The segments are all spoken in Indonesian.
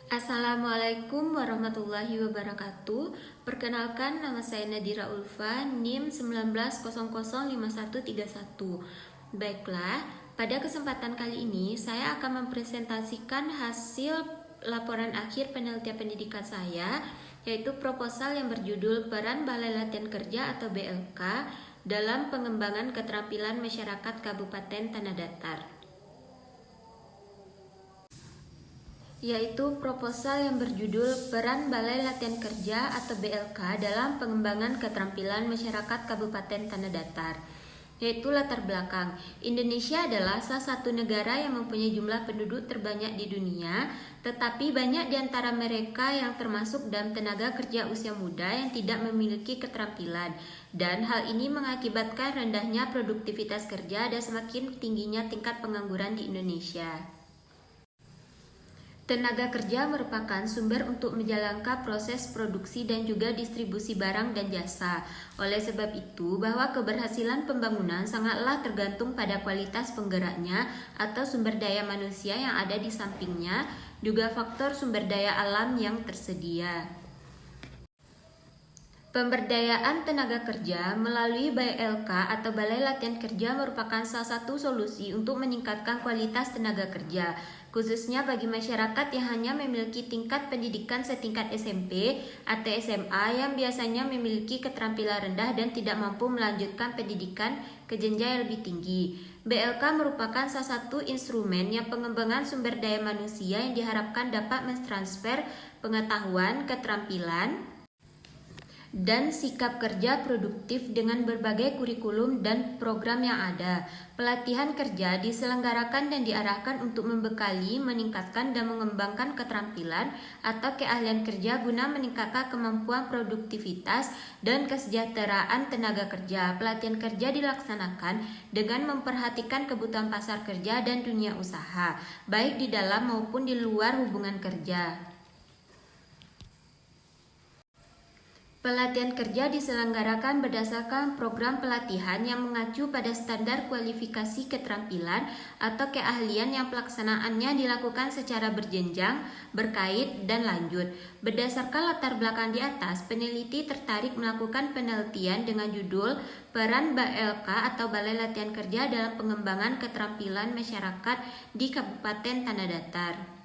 Assalamualaikum warahmatullahi wabarakatuh. Perkenalkan, nama saya Nadira Ulfa, NIM 19005131. Baiklah, pada kesempatan kali ini saya akan mempresentasikan hasil laporan akhir penelitian pendidikan saya, yaitu proposal yang berjudul Peran Balai Latihan Kerja atau BLK dalam pengembangan keterampilan masyarakat Kabupaten Tanah Datar. Yaitu proposal yang berjudul Peran Balai Latihan Kerja atau BLK dalam pengembangan keterampilan masyarakat Kabupaten Tanah Datar. Yaitu latar belakang, Indonesia adalah salah satu negara yang mempunyai jumlah penduduk terbanyak di dunia, tetapi banyak di antara mereka yang termasuk dalam tenaga kerja usia muda yang tidak memiliki keterampilan, dan hal ini mengakibatkan rendahnya produktivitas kerja dan semakin tingginya tingkat pengangguran di Indonesia. Tenaga kerja merupakan sumber untuk menjalankan proses produksi dan juga distribusi barang dan jasa. Oleh sebab itu, bahwa keberhasilan pembangunan sangatlah tergantung pada kualitas penggeraknya atau sumber daya manusia yang ada di sampingnya, juga faktor sumber daya alam yang tersedia. Pemberdayaan tenaga kerja melalui BLK atau Balai Latihan Kerja merupakan salah satu solusi untuk meningkatkan kualitas tenaga kerja, khususnya bagi masyarakat yang hanya memiliki tingkat pendidikan setingkat SMP atau SMA yang biasanya memiliki keterampilan rendah dan tidak mampu melanjutkan pendidikan ke jenjang yang lebih tinggi. BLK merupakan salah satu instrumen yang pengembangan sumber daya manusia yang diharapkan dapat mentransfer pengetahuan, keterampilan, dan sikap kerja produktif dengan berbagai kurikulum dan program yang ada. Pelatihan kerja diselenggarakan dan diarahkan untuk membekali, meningkatkan, dan mengembangkan keterampilan atau keahlian kerja guna meningkatkan kemampuan produktivitas dan kesejahteraan tenaga kerja. Pelatihan kerja dilaksanakan dengan memperhatikan kebutuhan pasar kerja dan dunia usaha, baik di dalam maupun di luar hubungan kerja. Pelatihan kerja diselenggarakan berdasarkan program pelatihan yang mengacu pada standar kualifikasi keterampilan atau keahlian yang pelaksanaannya dilakukan secara berjenjang, berkait, dan lanjut. Berdasarkan latar belakang di atas, peneliti tertarik melakukan penelitian dengan judul Peran BLK atau Balai Latihan Kerja dalam Pengembangan Keterampilan Masyarakat di Kabupaten Tanah Datar.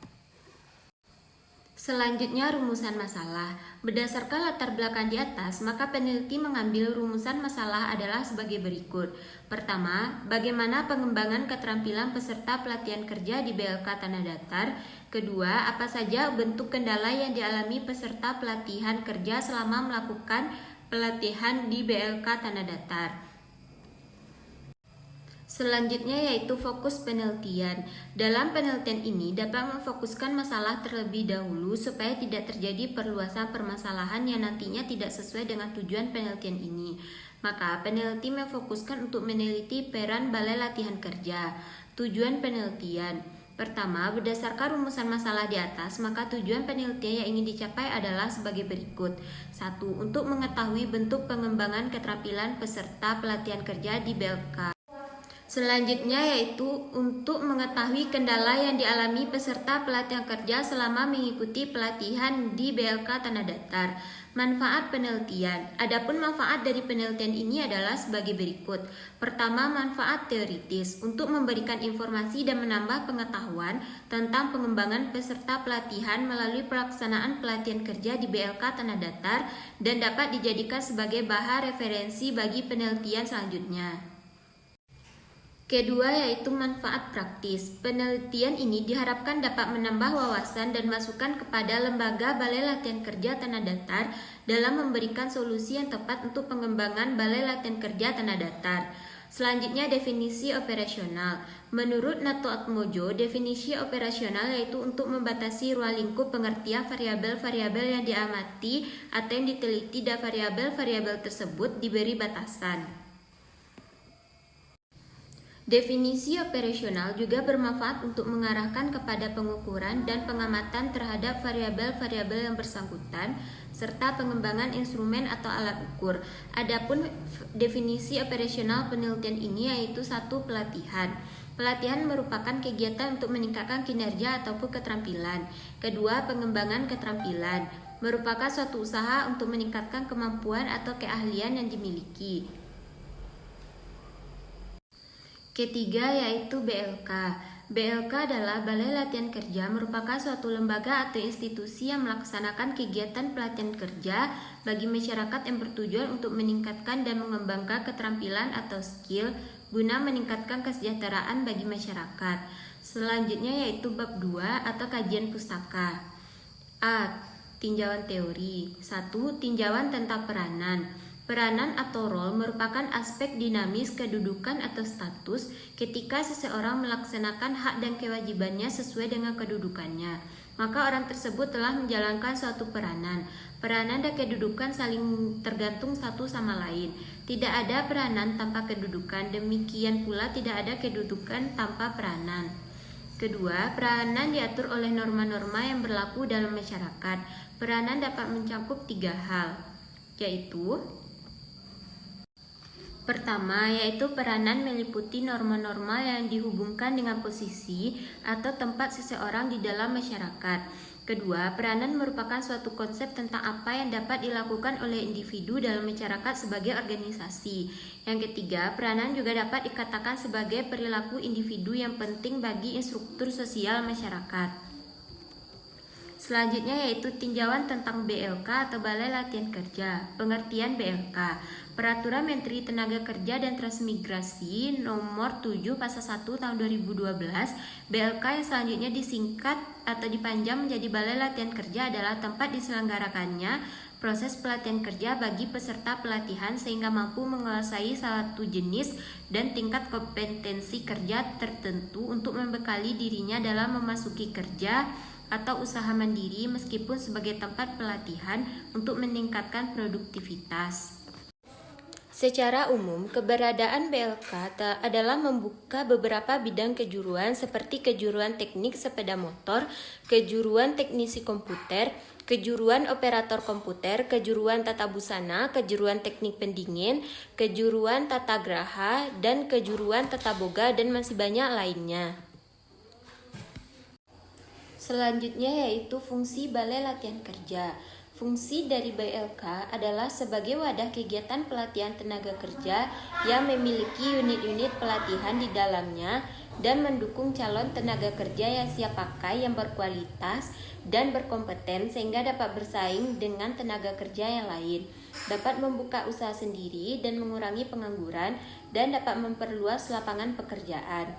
Selanjutnya, rumusan masalah. Berdasarkan latar belakang di atas, maka peneliti mengambil rumusan masalah adalah sebagai berikut. Pertama, bagaimana pengembangan keterampilan peserta pelatihan kerja di BLK Tanah Datar? Kedua, apa saja bentuk kendala yang dialami peserta pelatihan kerja selama melakukan pelatihan di BLK Tanah Datar? Selanjutnya yaitu fokus penelitian. Dalam penelitian ini dapat memfokuskan masalah terlebih dahulu supaya tidak terjadi perluasan permasalahan yang nantinya tidak sesuai dengan tujuan penelitian ini. Maka peneliti memfokuskan untuk meneliti peran Balai Latihan Kerja. Tujuan penelitian. Pertama, berdasarkan rumusan masalah di atas, maka tujuan penelitian yang ingin dicapai adalah sebagai berikut. 1. Untuk mengetahui bentuk pengembangan keterampilan peserta pelatihan kerja di BLK. Selanjutnya yaitu untuk mengetahui kendala yang dialami peserta pelatihan kerja selama mengikuti pelatihan di BLK Tanah Datar. Manfaat penelitian. Adapun manfaat dari penelitian ini adalah sebagai berikut. Pertama, manfaat teoritis untuk memberikan informasi dan menambah pengetahuan tentang pengembangan peserta pelatihan melalui pelaksanaan pelatihan kerja di BLK Tanah Datar dan dapat dijadikan sebagai bahan referensi bagi penelitian selanjutnya. Kedua yaitu manfaat praktis. Penelitian ini diharapkan dapat menambah wawasan dan masukan kepada lembaga Balai Latihan Kerja Tanah Datar dalam memberikan solusi yang tepat untuk pengembangan Balai Latihan Kerja Tanah Datar. Selanjutnya definisi operasional. Menurut Nato Atmojo, definisi operasional yaitu untuk membatasi ruang lingkup pengertian variabel-variabel yang diamati atau yang diteliti dan variabel-variabel tersebut diberi batasan. Definisi operasional juga bermanfaat untuk mengarahkan kepada pengukuran dan pengamatan terhadap variabel-variabel yang bersangkutan serta pengembangan instrumen atau alat ukur. Adapun definisi operasional penelitian ini yaitu 1. Pelatihan. Pelatihan merupakan kegiatan untuk meningkatkan kinerja ataupun keterampilan. Kedua, pengembangan keterampilan merupakan suatu usaha untuk meningkatkan kemampuan atau keahlian yang dimiliki. Ketiga yaitu BLK. BLK adalah Balai Latihan Kerja, merupakan suatu lembaga atau institusi yang melaksanakan kegiatan pelatihan kerja bagi masyarakat yang bertujuan untuk meningkatkan dan mengembangkan keterampilan atau skill guna meningkatkan kesejahteraan bagi masyarakat. Selanjutnya yaitu bab 2 atau kajian pustaka. A. Tinjauan teori. 1. Tinjauan tentang peranan. Peranan atau role merupakan aspek dinamis kedudukan atau status ketika seseorang melaksanakan hak dan kewajibannya sesuai dengan kedudukannya. Maka orang tersebut telah menjalankan suatu peranan. Peranan dan kedudukan saling tergantung satu sama lain. Tidak ada peranan tanpa kedudukan, demikian pula tidak ada kedudukan tanpa peranan. Kedua, peranan diatur oleh norma-norma yang berlaku dalam masyarakat. Peranan dapat mencakup 3 hal, yaitu pertama, yaitu peranan meliputi norma-norma yang dihubungkan dengan posisi atau tempat seseorang di dalam masyarakat. Kedua, peranan merupakan suatu konsep tentang apa yang dapat dilakukan oleh individu dalam masyarakat sebagai organisasi. Yang ketiga, peranan juga dapat dikatakan sebagai perilaku individu yang penting bagi struktur sosial masyarakat. Selanjutnya yaitu tinjauan tentang BLK atau Balai Latihan Kerja. Pengertian BLK. Peraturan Menteri Tenaga Kerja dan Transmigrasi Nomor 7 Pasal 1 Tahun 2012, BLK yang selanjutnya disingkat atau dipanjang menjadi Balai Latihan Kerja adalah tempat diselenggarakannya proses pelatihan kerja bagi peserta pelatihan sehingga mampu menguasai satu jenis dan tingkat kompetensi kerja tertentu untuk membekali dirinya dalam memasuki kerja atau usaha mandiri meskipun sebagai tempat pelatihan untuk meningkatkan produktivitas. Secara umum, keberadaan BLK adalah membuka beberapa bidang kejuruan seperti kejuruan teknik sepeda motor, kejuruan teknisi komputer, kejuruan operator komputer, kejuruan tata busana, kejuruan teknik pendingin, kejuruan tata graha, dan kejuruan tata boga, dan masih banyak lainnya. Selanjutnya yaitu fungsi Balai Latihan Kerja. Fungsi dari BLK adalah sebagai wadah kegiatan pelatihan tenaga kerja yang memiliki unit-unit pelatihan di dalamnya dan mendukung calon tenaga kerja yang siap pakai, yang berkualitas dan berkompeten sehingga dapat bersaing dengan tenaga kerja yang lain, dapat membuka usaha sendiri dan mengurangi pengangguran, dan dapat memperluas lapangan pekerjaan.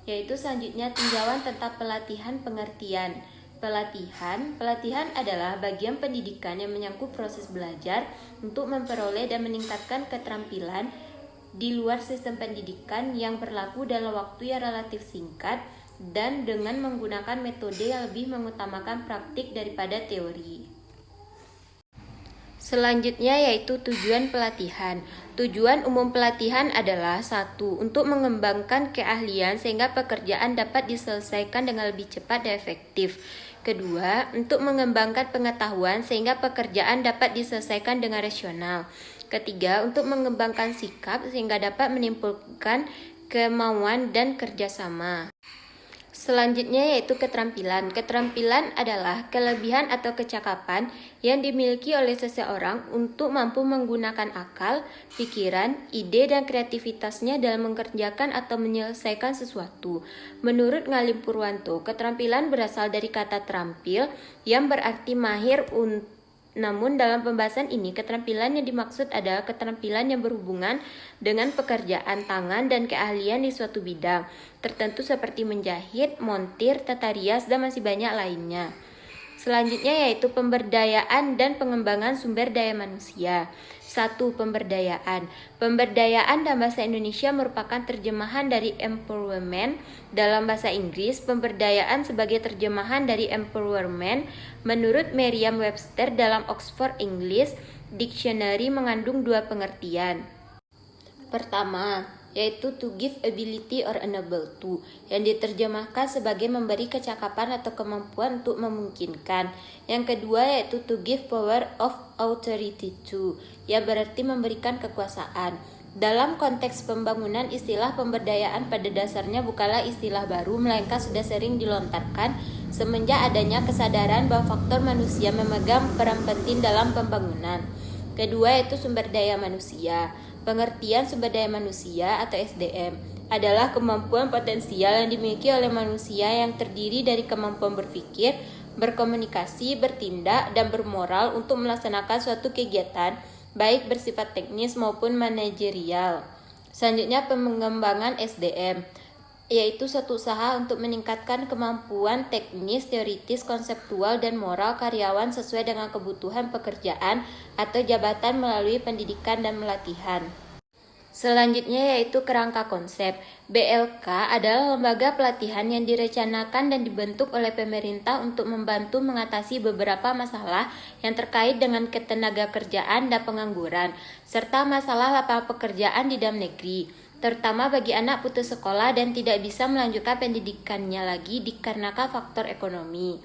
Yaitu selanjutnya tinjauan tentang pelatihan pengertian. Pelatihan adalah bagian pendidikan yang menyangkut proses belajar untuk memperoleh dan meningkatkan keterampilan di luar sistem pendidikan yang berlaku dalam waktu yang relatif singkat dan dengan menggunakan metode yang lebih mengutamakan praktik daripada teori. Selanjutnya yaitu tujuan pelatihan. Tujuan umum pelatihan adalah 1. Untuk mengembangkan keahlian sehingga pekerjaan dapat diselesaikan dengan lebih cepat dan efektif. Kedua, untuk mengembangkan pengetahuan sehingga pekerjaan dapat diselesaikan dengan rasional. Ketiga, untuk mengembangkan sikap sehingga dapat menimbulkan kemauan dan kerjasama. Selanjutnya yaitu keterampilan. Keterampilan adalah kelebihan atau kecakapan yang dimiliki oleh seseorang untuk mampu menggunakan akal, pikiran, ide, dan kreativitasnya dalam mengerjakan atau menyelesaikan sesuatu. Menurut Ngalim Purwanto, keterampilan berasal dari kata terampil yang berarti mahir. Namun dalam pembahasan ini, keterampilan yang dimaksud adalah keterampilan yang berhubungan dengan pekerjaan tangan dan keahlian di suatu bidang tertentu seperti menjahit, montir, tata rias, dan masih banyak lainnya. Selanjutnya yaitu pemberdayaan dan pengembangan sumber daya manusia. 1. Pemberdayaan. Pemberdayaan dalam bahasa Indonesia merupakan terjemahan dari empowerment dalam bahasa Inggris. Pemberdayaan sebagai terjemahan dari empowerment menurut Merriam-Webster dalam Oxford English Dictionary mengandung 2 pengertian. Pertama, yaitu to give ability or enable to, yang diterjemahkan sebagai memberi kecakapan atau kemampuan untuk memungkinkan. Yang kedua yaitu to give power of authority to, yang berarti memberikan kekuasaan. Dalam konteks pembangunan, istilah pemberdayaan pada dasarnya bukanlah istilah baru, melainkan sudah sering dilontarkan semenjak adanya kesadaran bahwa faktor manusia memegang peran penting dalam pembangunan. Kedua yaitu sumber daya manusia. Pengertian sumber daya manusia atau SDM adalah kemampuan potensial yang dimiliki oleh manusia yang terdiri dari kemampuan berpikir, berkomunikasi, bertindak, dan bermoral untuk melaksanakan suatu kegiatan baik bersifat teknis maupun manajerial. Selanjutnya pengembangan SDM, yaitu suatu usaha untuk meningkatkan kemampuan teknis, teoritis, konseptual, dan moral karyawan sesuai dengan kebutuhan pekerjaan atau jabatan melalui pendidikan dan pelatihan. Selanjutnya yaitu kerangka konsep. BLK adalah lembaga pelatihan yang direncanakan dan dibentuk oleh pemerintah untuk membantu mengatasi beberapa masalah yang terkait dengan ketenagakerjaan dan pengangguran, serta masalah lapangan pekerjaan di dalam negeri, terutama bagi anak putus sekolah dan tidak bisa melanjutkan pendidikannya lagi dikarenakan faktor ekonomi.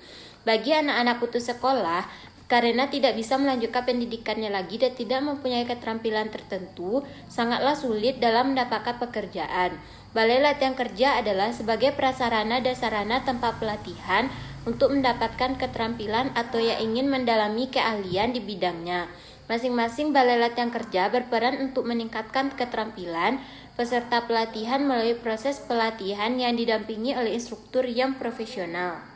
Bagi anak-anak putus sekolah, karena tidak bisa melanjutkan pendidikannya lagi dan tidak mempunyai keterampilan tertentu, sangatlah sulit dalam mendapatkan pekerjaan. Balai Latihan Kerja adalah sebagai prasarana dan sarana tempat pelatihan untuk mendapatkan keterampilan atau yang ingin mendalami keahlian di bidangnya. Masing-masing Balai Latihan Kerja berperan untuk meningkatkan keterampilan peserta pelatihan melalui proses pelatihan yang didampingi oleh instruktur yang profesional.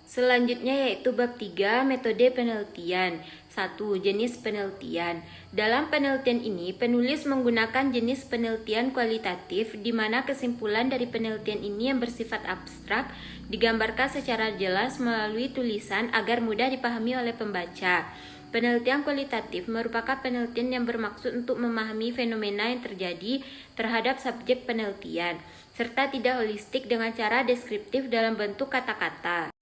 Selanjutnya yaitu bab 3, metode penelitian. 1. Jenis penelitian. Dalam penelitian ini, penulis menggunakan jenis penelitian kualitatif di mana kesimpulan dari penelitian ini yang bersifat abstrak digambarkan secara jelas melalui tulisan agar mudah dipahami oleh pembaca. Penelitian kualitatif merupakan penelitian yang bermaksud untuk memahami fenomena yang terjadi terhadap subjek penelitian, serta tidak holistik dengan cara deskriptif dalam bentuk kata-kata.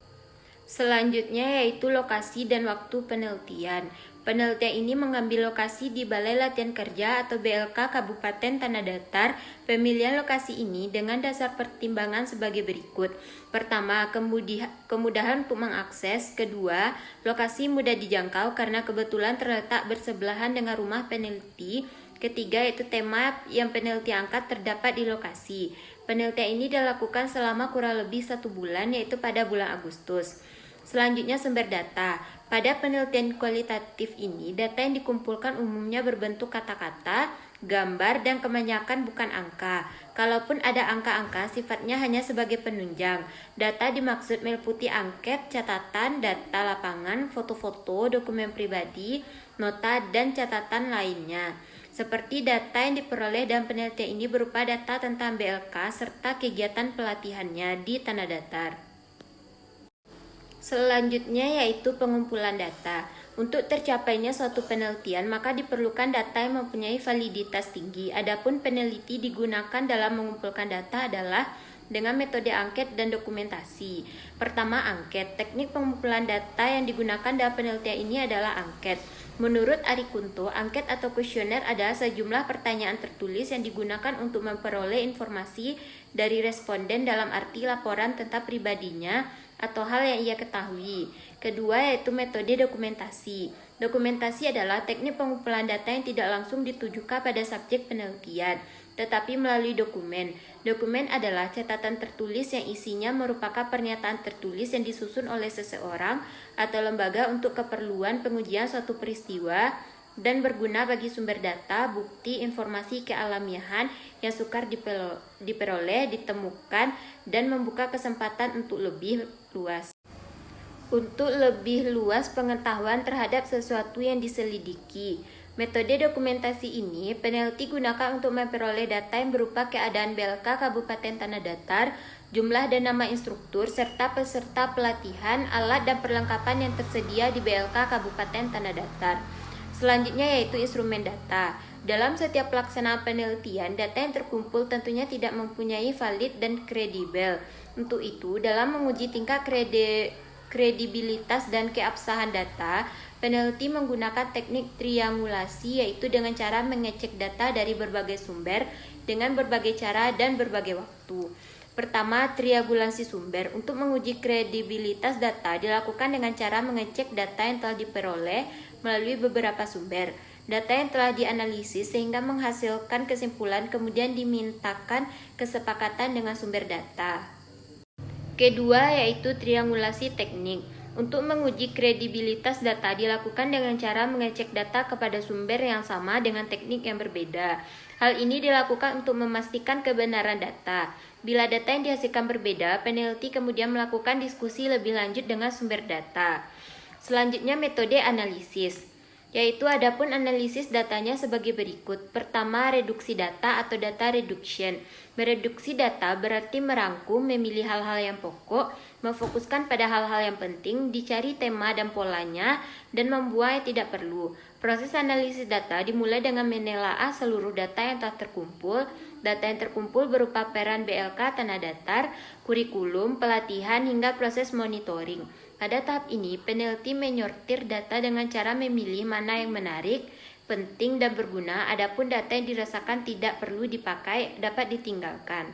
Selanjutnya yaitu lokasi dan waktu penelitian. Penelitian ini mengambil lokasi di Balai Latihan Kerja atau BLK Kabupaten Tanah Datar. Pemilihan lokasi ini dengan dasar pertimbangan sebagai berikut. Pertama, kemudahan untuk mengakses. Kedua, lokasi mudah dijangkau karena kebetulan terletak bersebelahan dengan rumah peneliti. Ketiga, yaitu tema yang peneliti angkat terdapat di lokasi. Penelitian ini dilakukan selama kurang lebih 1 bulan, yaitu pada bulan Agustus. Selanjutnya sumber data. Pada penelitian kualitatif ini, data yang dikumpulkan umumnya berbentuk kata-kata, gambar, dan kebanyakan bukan angka. Kalaupun ada angka-angka, sifatnya hanya sebagai penunjang. Data dimaksud meliputi angket, catatan, data lapangan, foto-foto, dokumen pribadi, nota, dan catatan lainnya. Seperti data yang diperoleh dalam penelitian ini berupa data tentang BLK serta kegiatan pelatihannya di Tanah Datar. Selanjutnya yaitu pengumpulan data. Untuk tercapainya suatu penelitian, maka diperlukan data yang mempunyai validitas tinggi. Adapun peneliti digunakan dalam mengumpulkan data adalah dengan metode angket dan dokumentasi. Pertama, angket. Teknik pengumpulan data yang digunakan dalam penelitian ini adalah angket. Menurut Ari Kunto, angket atau kuesioner adalah sejumlah pertanyaan tertulis yang digunakan untuk memperoleh informasi dari responden dalam arti laporan tentang pribadinya atau hal yang ia ketahui. Kedua yaitu metode dokumentasi. Dokumentasi adalah teknik pengumpulan data yang tidak langsung ditujukan pada subjek penelitian, tetapi melalui dokumen. Dokumen adalah catatan tertulis yang isinya merupakan pernyataan tertulis yang disusun oleh seseorang atau lembaga untuk keperluan pengujian suatu peristiwa dan berguna bagi sumber data, bukti, informasi kealamiahan yang sukar diperoleh, ditemukan, dan membuka kesempatan untuk lebih luas. Untuk lebih luas pengetahuan terhadap sesuatu yang diselidiki. Metode dokumentasi ini peneliti gunakan untuk memperoleh data yang berupa keadaan BLK Kabupaten Tanah Datar, jumlah dan nama instruktur, serta peserta pelatihan, alat dan perlengkapan yang tersedia di BLK Kabupaten Tanah Datar. Selanjutnya yaitu instrumen data. Dalam setiap pelaksanaan penelitian, data yang terkumpul tentunya tidak mempunyai valid dan kredibel. Untuk itu, dalam menguji tingkat kredibilitas dan keabsahan data, peneliti menggunakan teknik triangulasi, yaitu dengan cara mengecek data dari berbagai sumber dengan berbagai cara dan berbagai waktu. Pertama, triangulasi sumber. Untuk menguji kredibilitas data dilakukan dengan cara mengecek data yang telah diperoleh melalui beberapa sumber. data yang telah dianalisis sehingga menghasilkan kesimpulan, kemudian dimintakan kesepakatan dengan sumber data. Kedua yaitu triangulasi teknik. Untuk menguji kredibilitas data dilakukan dengan cara mengecek data kepada sumber yang sama dengan teknik yang berbeda. Hal ini dilakukan untuk memastikan kebenaran data. Bila data yang dihasilkan berbeda, peneliti kemudian melakukan diskusi lebih lanjut dengan sumber data. Selanjutnya metode analisis, yaitu adapun analisis datanya sebagai berikut. Pertama, reduksi data atau data reduction. Mereduksi data berarti merangkum, memilih hal-hal yang pokok, memfokuskan pada hal-hal yang penting, dicari tema dan polanya, dan membuang yang tidak perlu. Proses analisis data dimulai dengan menelaah seluruh data yang telah terkumpul. Data yang terkumpul berupa peran BLK tanah datar, kurikulum, pelatihan, hingga proses monitoring. Pada tahap ini, peneliti menyortir data dengan cara memilih mana yang menarik, penting, dan berguna. Adapun data yang dirasakan tidak perlu dipakai dapat ditinggalkan.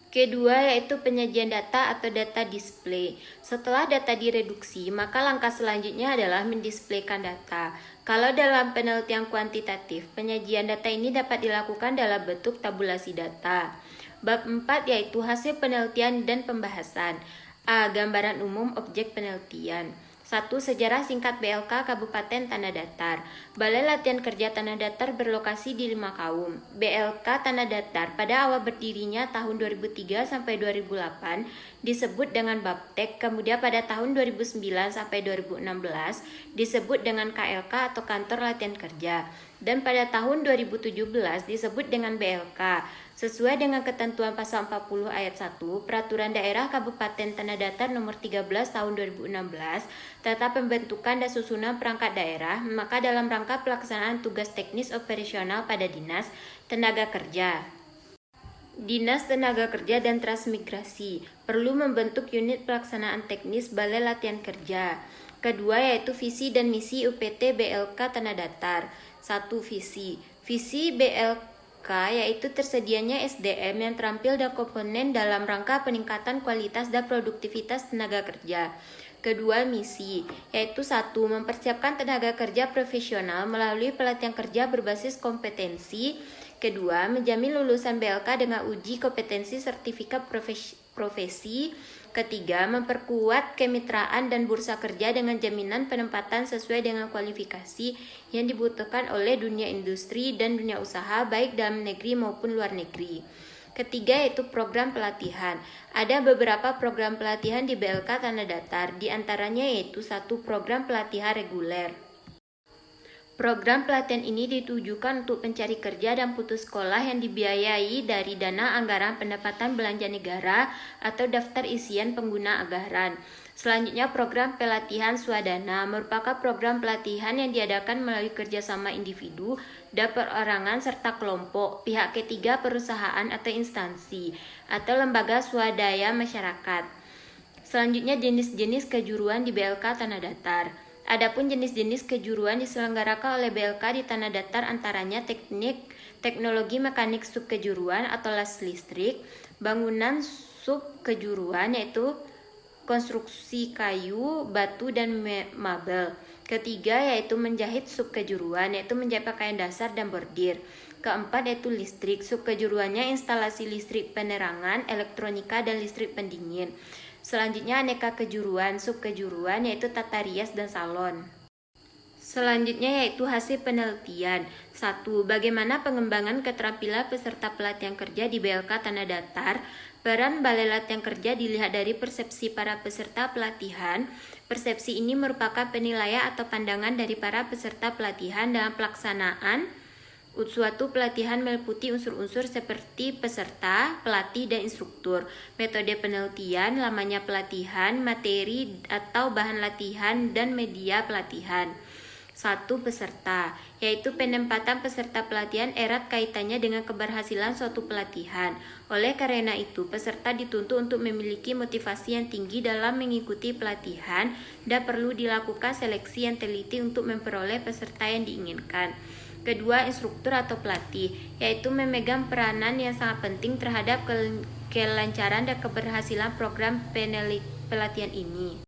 Kedua yaitu penyajian data atau data display. Setelah data direduksi, maka langkah selanjutnya adalah mendisplaykan data. Kalau dalam penelitian kuantitatif, penyajian data ini dapat dilakukan dalam bentuk tabulasi data. Bab 4 yaitu hasil penelitian dan pembahasan. A. Gambaran umum objek penelitian. 1. Sejarah singkat BLK Kabupaten Tanah Datar. Balai Latihan Kerja Tanah Datar berlokasi di Limakaum. BLK Tanah Datar pada awal berdirinya tahun 2003 sampai 2008 disebut dengan Baptek, kemudian pada tahun 2009 sampai 2016 disebut dengan KLK atau Kantor Latihan Kerja, dan pada tahun 2017 disebut dengan BLK. Sesuai dengan ketentuan pasal 40 ayat 1 Peraturan Daerah Kabupaten Tanah Datar nomor 13 tahun 2016 tentang pembentukan dan susunan perangkat daerah, maka dalam rangka pelaksanaan tugas teknis operasional pada Dinas Tenaga Kerja, Dinas Tenaga Kerja dan Transmigrasi perlu membentuk unit pelaksanaan teknis Balai Latihan Kerja. Kedua yaitu visi dan misi UPT BLK Tanah Datar. 1. Visi BLK yaitu tersedianya SDM yang terampil dan komponen dalam rangka peningkatan kualitas dan produktivitas tenaga kerja. Kedua, misi, yaitu 1. Mempersiapkan tenaga kerja profesional melalui pelatihan kerja berbasis kompetensi. Kedua, menjamin lulusan BLK dengan uji kompetensi sertifikat profesi. Ketiga, memperkuat kemitraan dan bursa kerja dengan jaminan penempatan sesuai dengan kualifikasi yang dibutuhkan oleh dunia industri dan dunia usaha baik dalam negeri maupun luar negeri. Ketiga yaitu program pelatihan. Ada beberapa program pelatihan di BLK Tanah Datar, di antaranya yaitu 1. Program pelatihan reguler. Program pelatihan ini ditujukan untuk pencari kerja dan putus sekolah yang dibiayai dari dana anggaran pendapatan belanja negara atau daftar isian pengguna anggaran. Selanjutnya, program pelatihan swadana merupakan program pelatihan yang diadakan melalui kerjasama individu dan perorangan serta kelompok, pihak ketiga, perusahaan atau instansi, atau lembaga swadaya masyarakat. Selanjutnya, jenis-jenis kejuruan di BLK Tanah Datar. Adapun jenis-jenis kejuruan diselenggarakan oleh BLK di Tanah Datar antaranya teknologi mekanik sub kejuruan atau las listrik, bangunan sub kejuruan yaitu konstruksi kayu, batu, dan mebel. Ketiga yaitu menjahit sub kejuruan yaitu menjahit pakaian dasar dan bordir. Keempat yaitu listrik, sub kejuruannya instalasi listrik penerangan, elektronika, dan listrik pendingin. Selanjutnya aneka kejuruan, sub kejuruan yaitu tata rias dan salon. Selanjutnya yaitu hasil penelitian. 1. Bagaimana pengembangan keterampilan peserta pelatihan kerja di BLK Tanah Datar. Peran Balai Latihan Kerja dilihat dari persepsi para peserta pelatihan. Persepsi ini merupakan penilaian atau pandangan dari para peserta pelatihan dalam pelaksanaan suatu pelatihan meliputi unsur-unsur seperti peserta, pelatih, dan instruktur, metode penelitian, lamanya pelatihan, materi atau bahan latihan, dan media pelatihan. 1. Peserta, yaitu penempatan peserta pelatihan erat kaitannya dengan keberhasilan suatu pelatihan. Oleh karena itu, peserta dituntut untuk memiliki motivasi yang tinggi dalam mengikuti pelatihan dan perlu dilakukan seleksi yang teliti untuk memperoleh peserta yang diinginkan. Kedua, instruktur atau pelatih, yaitu memegang peranan yang sangat penting terhadap kelancaran dan keberhasilan program pelatihan ini.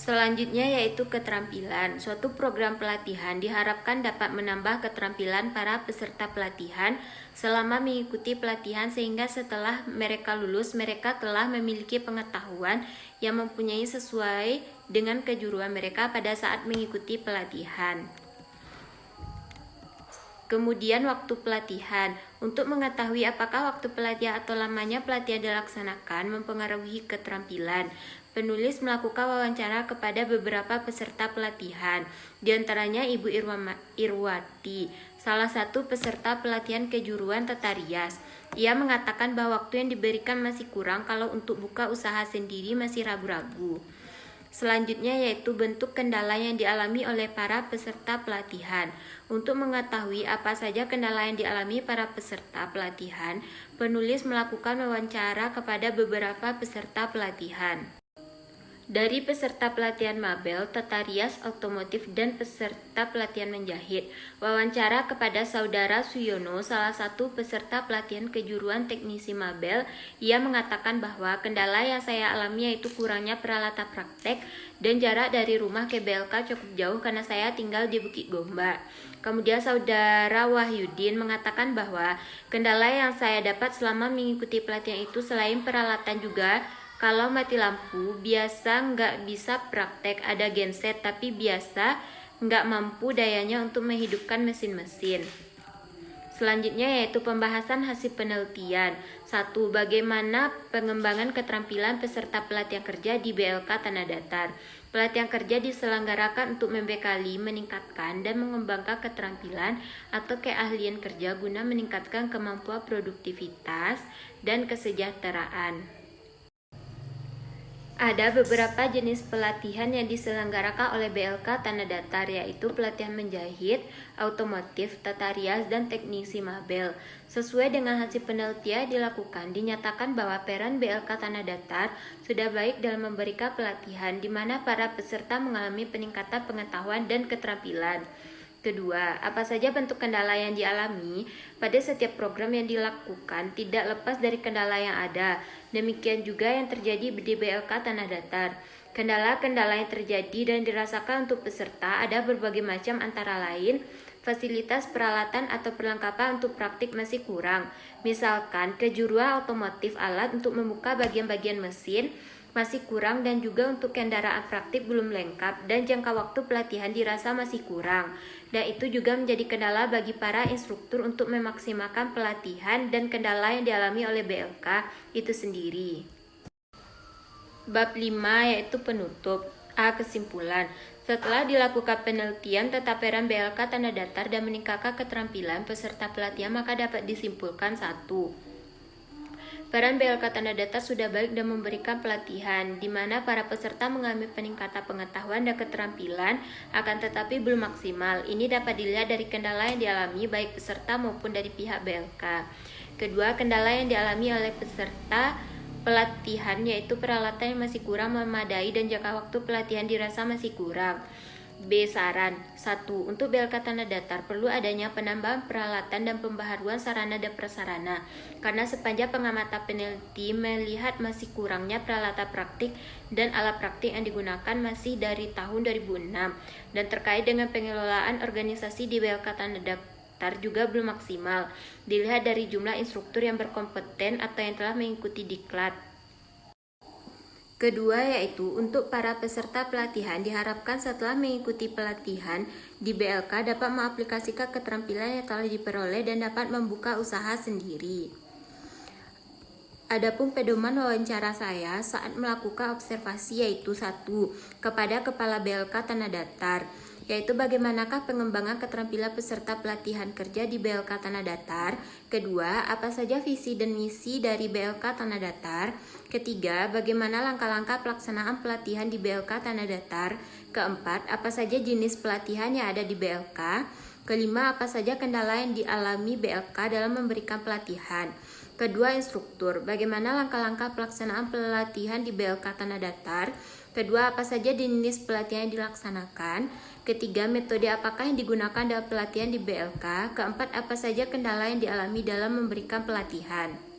Selanjutnya yaitu keterampilan. Suatu program pelatihan diharapkan dapat menambah keterampilan para peserta pelatihan selama mengikuti pelatihan sehingga setelah mereka lulus, mereka telah memiliki pengetahuan yang mempunyai sesuai dengan kejuruan mereka pada saat mengikuti pelatihan. Kemudian waktu pelatihan. Untuk mengetahui apakah waktu pelatihan atau lamanya pelatihan dilaksanakan mempengaruhi keterampilan, penulis melakukan wawancara kepada beberapa peserta pelatihan, di antaranya Ibu Irwati, salah satu peserta pelatihan kejuruan Tata Rias. Ia mengatakan bahwa waktu yang diberikan masih kurang kalau untuk buka usaha sendiri masih ragu-ragu. Selanjutnya yaitu bentuk kendala yang dialami oleh para peserta pelatihan. Untuk mengetahui apa saja kendala yang dialami para peserta pelatihan, penulis melakukan wawancara kepada beberapa peserta pelatihan. Dari peserta pelatihan Mabel, Tata Rias, otomotif, dan peserta pelatihan menjahit. Wawancara kepada Saudara Suyono, salah satu peserta pelatihan kejuruan teknisi Mabel, ia mengatakan bahwa kendala yang saya alami yaitu kurangnya peralatan praktek dan jarak dari rumah ke BLK cukup jauh karena saya tinggal di Bukit Gombak. Kemudian Saudara Wahyudin mengatakan bahwa kendala yang saya dapat selama mengikuti pelatihan itu selain peralatan juga, kalau mati lampu, biasa nggak bisa praktek ada genset, tapi biasa nggak mampu dayanya untuk menghidupkan mesin-mesin. Selanjutnya yaitu pembahasan hasil penelitian. 1. Bagaimana pengembangan keterampilan peserta pelatihan kerja di BLK Tanah Datar. Pelatihan kerja diselenggarakan untuk membekali, meningkatkan, dan mengembangkan keterampilan atau keahlian kerja guna meningkatkan kemampuan produktivitas dan kesejahteraan. Ada beberapa jenis pelatihan yang diselenggarakan oleh BLK Tanah Datar, yaitu pelatihan menjahit, otomotif, Tata Rias, dan teknisi Mabel. Sesuai dengan hasil penelitian dilakukan, dinyatakan bahwa peran BLK Tanah Datar sudah baik dalam memberikan pelatihan, di mana para peserta mengalami peningkatan pengetahuan dan keterampilan. Kedua, apa saja bentuk kendala yang dialami pada setiap program yang dilakukan tidak lepas dari kendala yang ada. Demikian juga yang terjadi di BLK Tanah Datar. Kendala-kendala yang terjadi dan dirasakan untuk peserta ada berbagai macam, antara lain fasilitas peralatan atau perlengkapan untuk praktik masih kurang. Misalkan kejuruan otomotif alat untuk membuka bagian-bagian mesin masih kurang, dan juga untuk kendaraan praktik belum lengkap, dan jangka waktu pelatihan dirasa masih kurang. Dan itu juga menjadi kendala bagi para instruktur untuk memaksimalkan pelatihan dan kendala yang dialami oleh BLK itu sendiri. Bab 5 yaitu penutup. A. Kesimpulan. Setelah dilakukan penelitian tentang peran BLK Tanah Datar dan meningkatkan keterampilan peserta pelatihan, maka dapat disimpulkan 1. Peran BLK Tanah Datar sudah baik dan memberikan pelatihan, di mana para peserta mengalami peningkatan pengetahuan dan keterampilan, akan tetapi belum maksimal. Ini dapat dilihat dari kendala yang dialami baik peserta maupun dari pihak BLK. Kedua, kendala yang dialami oleh peserta pelatihan yaitu peralatan yang masih kurang memadai dan jangka waktu pelatihan dirasa masih kurang. B. Saran. 1. Untuk BLK Tanah Datar perlu adanya penambahan peralatan dan pembaharuan sarana dan prasarana, karena sepanjang pengamatan peneliti melihat masih kurangnya peralatan praktik dan alat praktik yang digunakan masih dari tahun 2006, dan terkait dengan pengelolaan organisasi di BLK Tanah Datar juga belum maksimal, dilihat dari jumlah instruktur yang berkompeten atau yang telah mengikuti diklat. Kedua yaitu untuk para peserta pelatihan diharapkan setelah mengikuti pelatihan di BLK dapat mengaplikasikan keterampilan yang telah diperoleh dan dapat membuka usaha sendiri. Adapun pedoman wawancara saya saat melakukan observasi yaitu 1. Kepada Kepala BLK Tanah Datar, yaitu bagaimanakah pengembangan keterampilan peserta pelatihan kerja di BLK Tanah Datar. Kedua, apa saja visi dan misi dari BLK Tanah Datar. Ketiga, bagaimana langkah-langkah pelaksanaan pelatihan di BLK Tanah Datar. Keempat, apa saja jenis pelatihan yang ada di BLK. Kelima, apa saja kendala yang dialami BLK dalam memberikan pelatihan. Kedua, instruktur, bagaimana langkah-langkah pelaksanaan pelatihan di BLK Tanah Datar. Kedua, apa saja jenis pelatihan yang dilaksanakan. Ketiga, metode apakah yang digunakan dalam pelatihan di BLK. Keempat, apa saja kendala yang dialami dalam memberikan pelatihan.